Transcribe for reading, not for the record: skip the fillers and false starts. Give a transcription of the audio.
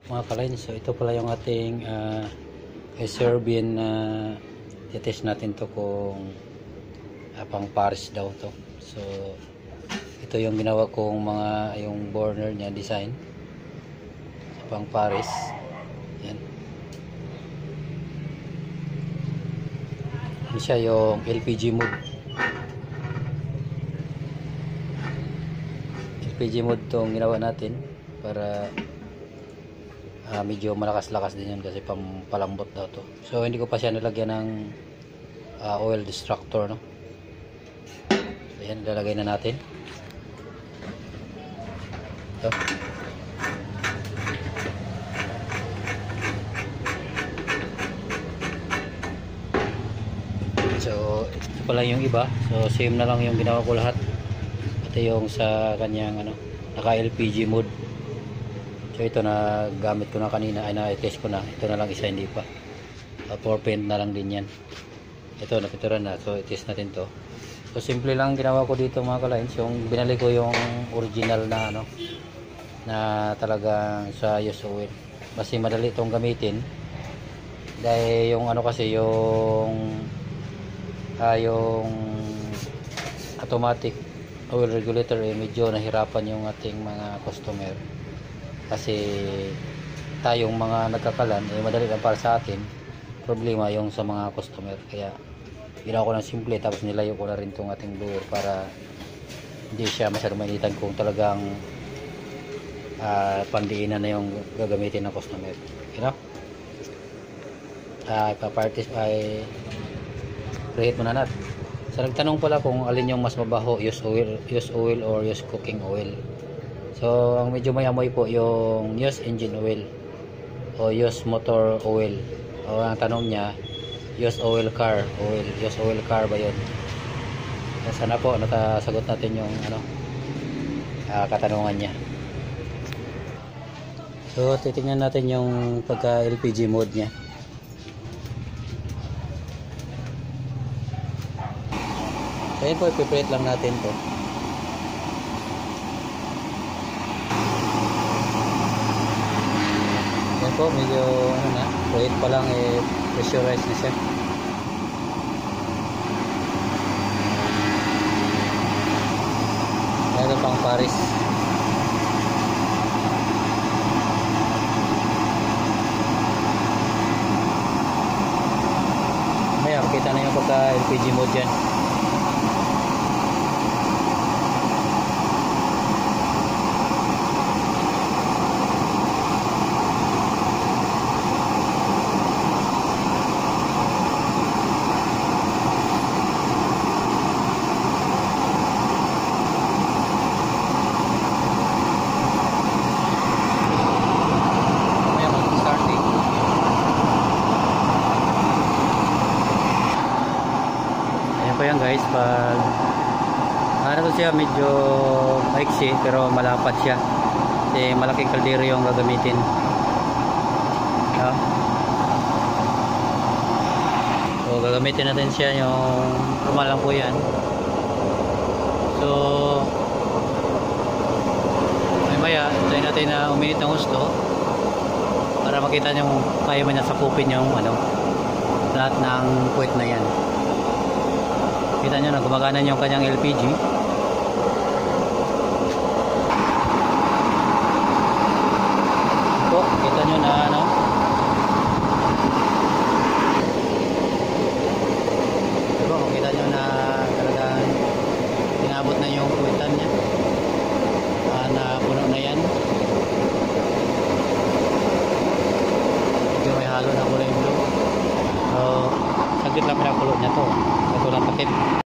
Mga kalain, so ito pala yung ating Serbian na titest natin to kung pang Paris daw to. So ito yung ginawa kong mga yung burner niya design sa pang Paris. Yan. Yan siya yung LPG mode. LPG mode tong ginawa natin para medyo malakas-lakas din yun kasi pampalambot daw to. So hindi ko pa siya nilagyan ng oil distractor, no? So yan, lalagay na natin ito. So ito pala yung iba, so same na lang yung ginawa ko lahat, pati yung sa kanyang naka LPG mode. So ito na gamit ko na kanina, ay na-test ko na. Ito na lang isa, hindi pa. 4 paint na lang din yan. Ito napituran na. So i-test natin to. So simple lang ginawa ko dito mga kalains. Yung binalik ko yung original na na talagang sa use oil. Kasi madali itong gamitin. Dahil yung kasi yung automatic oil regulator medyo nahirapan yung ating mga customer. Kasi tayong mga nagkakalan madali lang para sa atin, problema yung sa mga customer. Kaya ginawa ko ng simple, tapos nilayo ko na rin itong ating blower para hindi siya masyadong mainitan kung talagang pandiinan na yung gagamitin ng customer, you know. Ipapartis ay preheat muna natin. So nagtanong pala kung alin yung mas mabaho, use oil or use cooking oil. So ang medyo may amoy po yung use engine oil o use motor oil. O ang tanong niya, use oil car oil, use oil car ba yun? Sana po nakasagot natin yung katanungan niya. So titingnan natin yung pagka LPG mode niya. So yun po, ipiprate lang natin to. Po medyo wait pa lang pressurize na siya. Ito pang Paris. May kita na yung pagka LPG mode dyan. Yan guys, pag to siya medyo maiksi pero malapat siya kasi malaking kaldero yung gagamitin. So gagamitin natin siya yung normal lang po yan. So maya tayo natin na uminit ng gusto para makita nyo kaya man niya sakupin yung lahat ng puwet na yan. Kita nyo na gumagana yung kanyang LPG. Ito, kita nyo na diba, kita nyo na talagang inabot na yung puwitan niya. Na puno na yan. Medyo may halo na kulay blue. So saglit lang pinakulo niya to. Ito lang takip.